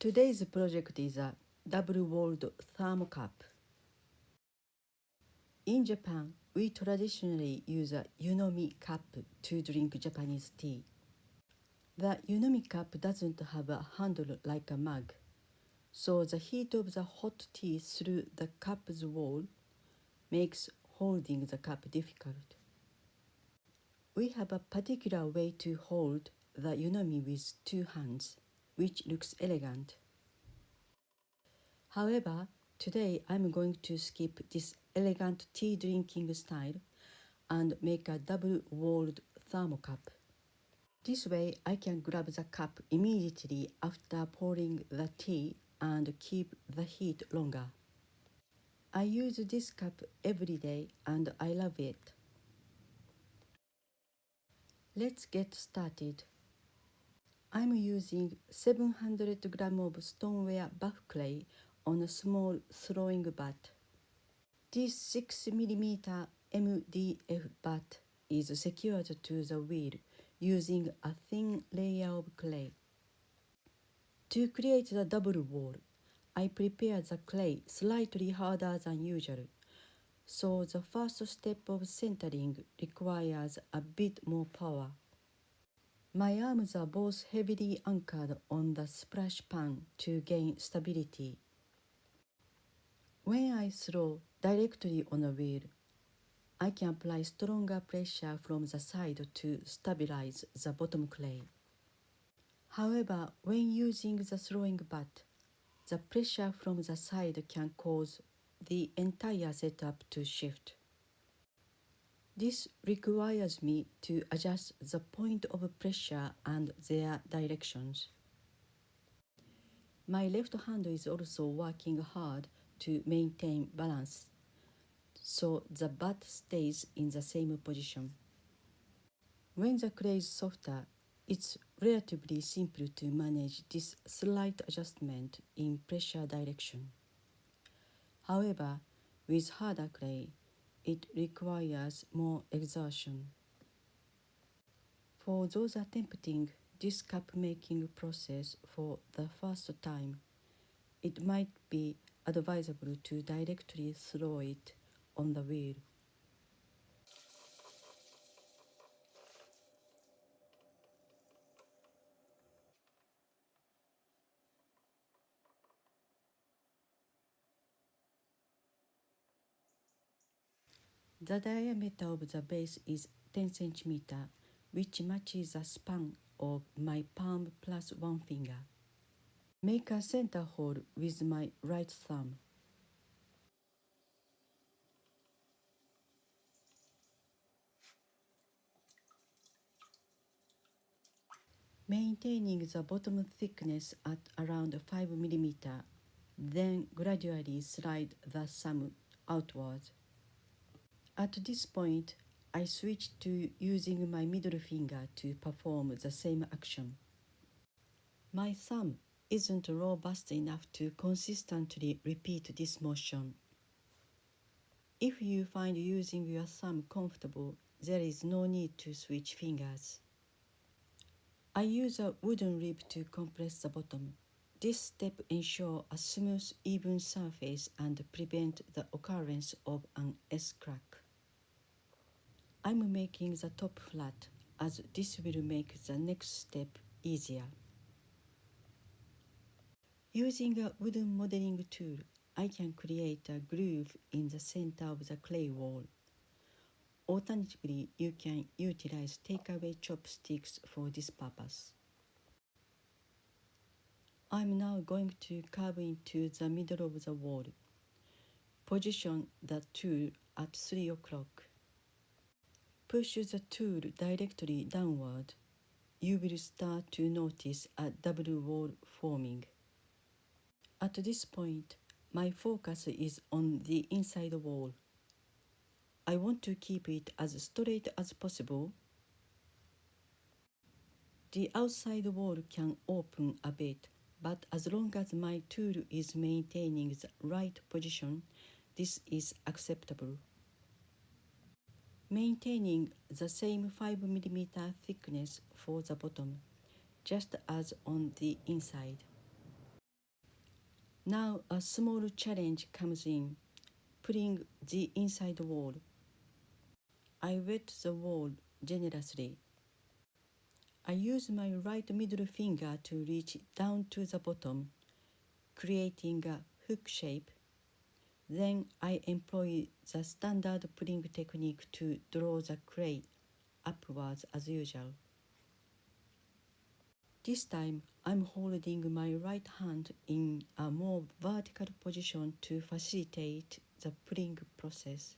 Today's project is a double walled thermo cup. In Japan, we traditionally use a Yunomi cup to drink Japanese tea. The Yunomi cup doesn't have a handle like a mug, so the heat of the hot tea through the cup's wall makes holding the cup difficult. We have a particular way to hold the Yunomi with two hands, which looks elegant. However, today I'm going to skip this elegant tea drinking style and make a double-walled thermo cup. This way I can grab the cup immediately after pouring the tea and keep the heat longer. I use this cup every day and I love it. Let's get started. I'm using 700 grams of stoneware buff clay on a small throwing bat. This 6 mm MDF bat is secured to the wheel using a thin layer of clay. To create the double wall, I prepare the clay slightly harder than usual, so the first step of centering requires a bit more power. My arms are both heavily anchored on the splash pan to gain stability. When I throw directly on a wheel, I can apply stronger pressure from the side to stabilize the bottom clay. However, when using the throwing bat, the pressure from the side can cause the entire setup to shift. This requires me to adjust the point of pressure and their directions. My left hand is also working hard to maintain balance, so the bat stays in the same position. When the clay is softer, it's relatively simple to manage this slight adjustment in pressure direction. However, with harder clay, it requires more exertion. For those attempting this cup making process for the first time, it might be advisable to directly throw it on the wheel. The diameter of the base is 10 cm, which matches the span of my palm plus one finger. Make a center hole with my right thumb. Maintaining the bottom thickness at around 5 mm, then gradually slide the thumb outward. At this point, I switch to using my middle finger to perform the same action. My thumb isn't robust enough to consistently repeat this motion. If you find using your thumb comfortable, there is no need to switch fingers. I use a wooden rib to compress the bottom. This step ensures a smooth, even surface and prevents the occurrence of an S-crack. I'm making the top flat, as this will make the next step easier. Using a wooden modeling tool, I can create a groove in the center of the clay wall. Alternatively, you can utilize takeaway chopsticks for this purpose. I'm now going to carve into the middle of the wall. Position the tool at 3 o'clock. Push the tool directly downward. You will start to notice a double wall forming. At this point, my focus is on the inside wall. I want to keep it as straight as possible. The outside wall can open a bit, but as long as my tool is maintaining the right position, this is acceptable. Maintaining the same 5 mm thickness for the bottom, just as on the inside. Now a small challenge comes in, pulling the inside wall. I wet the wall generously. I use my right middle finger to reach down to the bottom, creating a hook shape. Then I employ the standard pulling technique to draw the clay upwards as usual. This time, I'm holding my right hand in a more vertical position to facilitate the pulling process.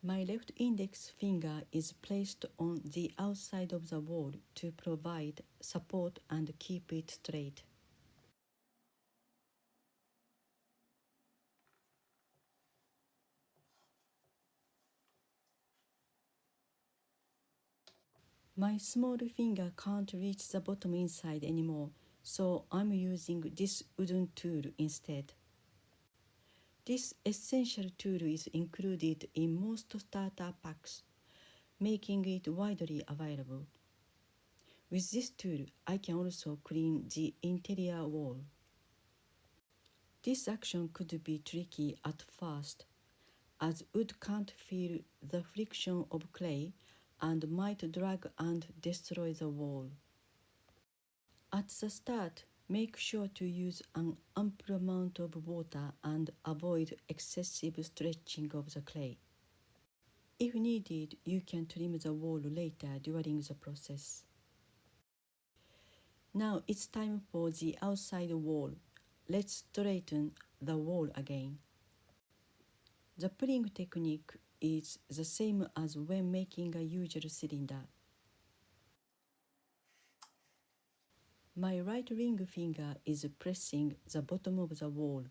My left index finger is placed on the outside of the wall to provide support and keep it straight. My small finger can't reach the bottom inside anymore, so I'm using this wooden tool instead. This essential tool is included in most starter packs, making it widely available. With this tool, I can also clean the interior wall. This action could be tricky at first, as wood can't feel the friction of clay and might drag and destroy the wall. At the start, make sure to use an ample amount of water and avoid excessive stretching of the clay. If needed, you can trim the wall later during the process. Now it's time for the outside wall. Let's straighten the wall again. The pulling technique is the same as when making a usual cylinder. My right ring finger is pressing the bottom of the wall,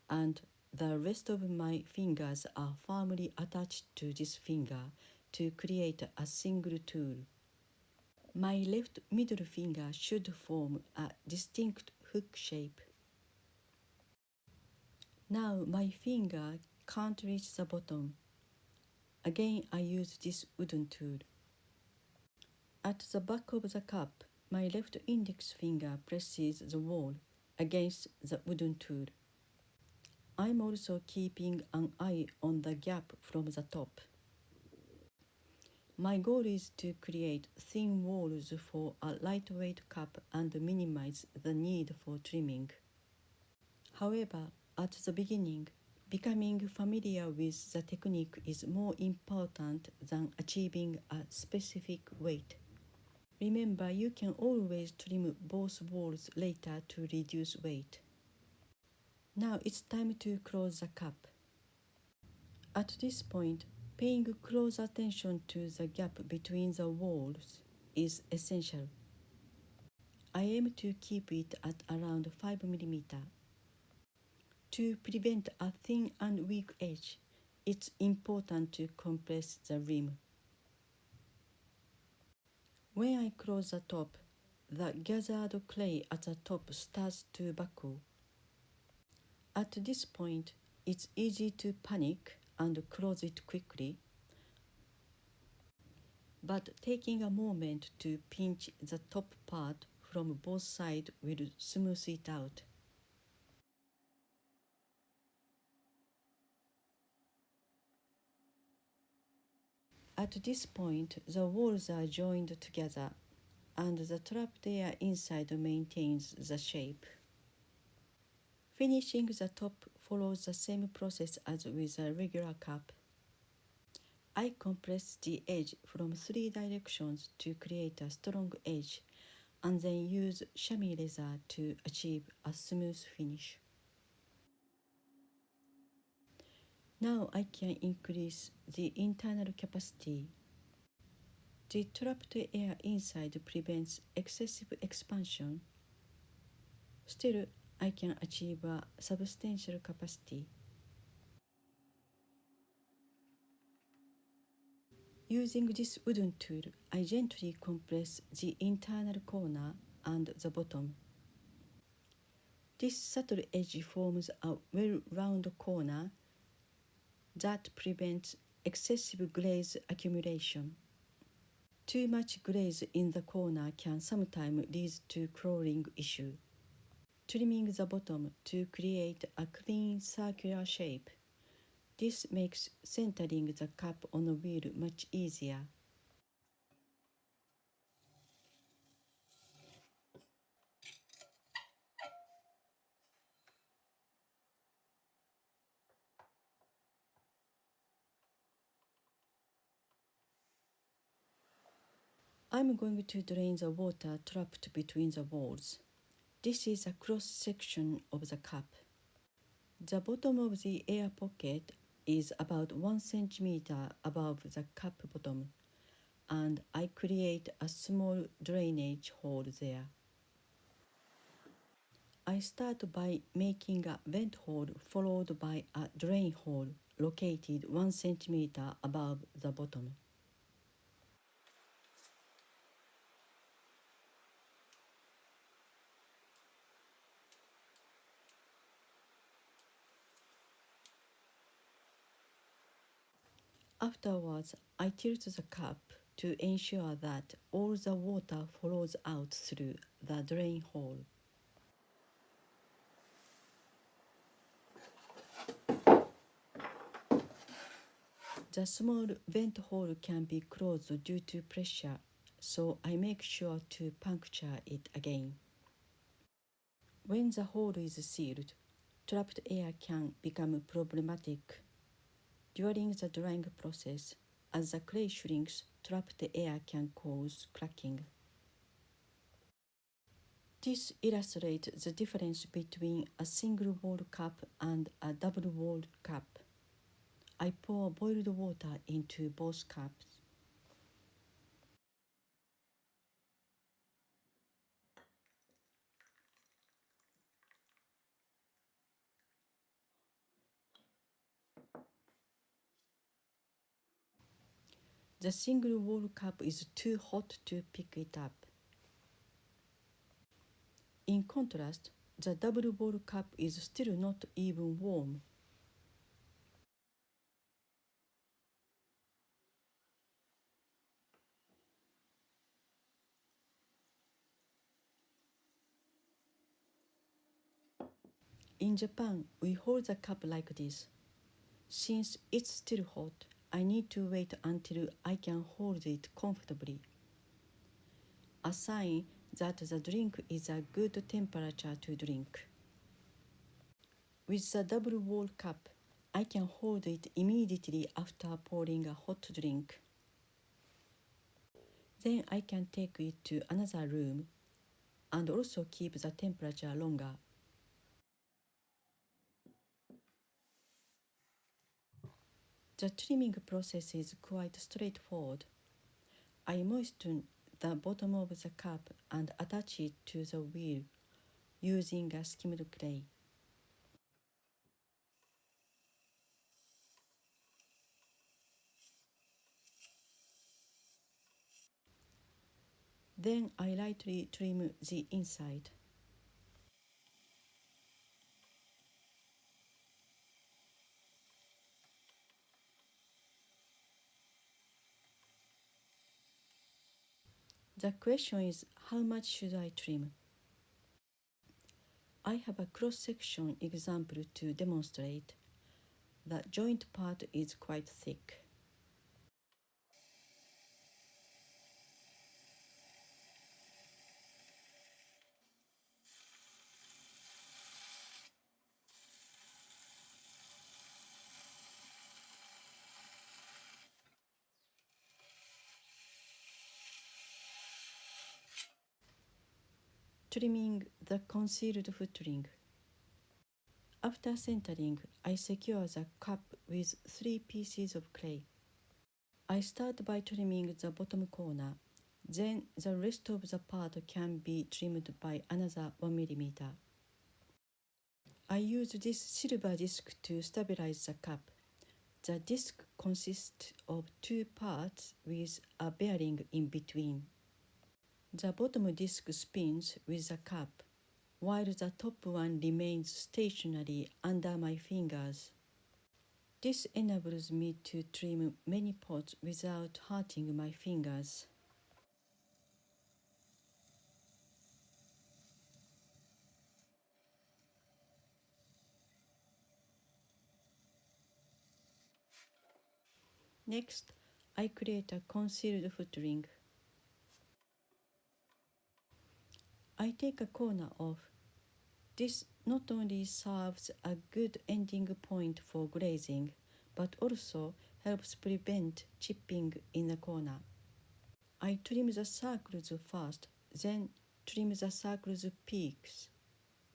and the rest of my fingers are firmly attached to this finger to create a single tool. My left middle finger should form a distinct hook shape. Now my finger can't reach the bottom. Again I use this wooden tool. At the back of the cup, my left index finger presses the wall against the wooden tool. I'm also keeping an eye on the gap from the top. My goal is to create thin walls for a lightweight cup and minimize the need for trimming. However, at the beginning, becoming familiar with the technique is more important than achieving a specific weight. Remember, you can always trim both walls later to reduce weight. Now it's time to close the cup. At this point, paying close attention to the gap between the walls is essential. I aim to keep it at around 5 mm. To prevent a thin and weak edge, it's important to compress the rim. When I close the top, the gathered clay at the top starts to buckle. At this point, it's easy to panic and close it quickly, but taking a moment to pinch the top part from both sides will smooth it out. At this point, the walls are joined together, and the trapped air inside maintains the shape. Finishing the top follows the same process as with a regular cup. I compress the edge from 3 directions to create a strong edge and then use chamois leather to achieve a smooth finish. Now I can increase the internal capacity. The trapped air inside prevents excessive expansion. Still, I can achieve a substantial capacity. Using this wooden tool, I gently compress the internal corner and the bottom. This subtle edge forms a well-round corner that prevents excessive glaze accumulation. Too much glaze in the corner can sometimes lead to crawling issue. trimming the bottom to create a clean circular shape. This makes centering the cup on a wheel much easier. I'm going to drain the water trapped between the walls. This is a cross-section of the cup. The bottom of the air pocket is about 1 centimeter above the cup bottom, and I create a small drainage hole there. I start by making a vent hole followed by a drain hole located 1 centimeter above the bottom. Afterwards, I tilt the cup to ensure that all the water flows out through the drain hole. The small vent hole can be closed due to pressure, so I make sure to puncture it again. When the hole is sealed, trapped air can become problematic. During the drying process, as the clay shrinks, trapped air can cause cracking. This illustrates the difference between a single-walled cup and a double-walled cup. I pour boiled water into both cups. The single-walled cup is too hot to pick it up. In contrast, the double-walled cup is still not even warm. In Japan, we hold the cup like this. Since it's still hot, I need to wait until I can hold it comfortably. A sign that the drink is a good temperature to drink. With the double wall cup, I can hold it immediately after pouring a hot drink. Then I can take it to another room and also keep the temperature longer. The trimming process is quite straightforward. I moisten the bottom of the cup and attach it to the wheel using a skimmed clay. Then I lightly trim the inside. The question is, how much should I trim? I have a cross-section example to demonstrate. The joint part is quite thick. Trimming the concealed footring. After centering, I secure the cup with 3 pieces of clay. I start by trimming the bottom corner. Then the rest of the part can be trimmed by another 1 millimeter. I use this silver disc to stabilize the cup. The disc consists of 2 parts with a bearing in between. The bottom disc spins with the cup, while the top one remains stationary under my fingers. This enables me to trim many pots without hurting my fingers. Next, I create a concealed footring. I take a corner off. This not only serves a good ending point for glazing, but also helps prevent chipping in the corner. I trim the circles first, then trim the circles' peaks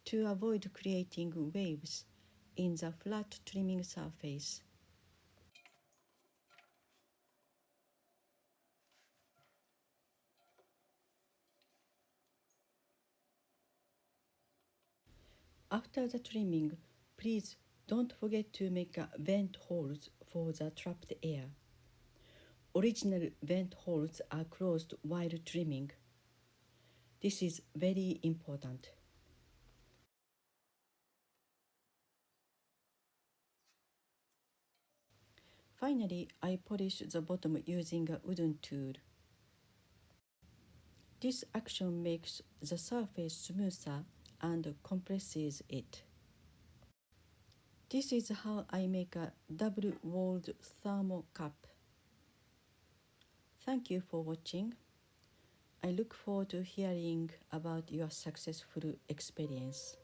to avoid creating waves in the flat trimming surface. After the trimming, please don't forget to make vent holes for the trapped air. Original vent holes are closed while trimming. This is very important. Finally, I polish the bottom using a wooden tool. This action makes the surface smoother and compresses it. This is how I make a double walled thermo cup. Thank you for watching. I look forward to hearing about your successful experience.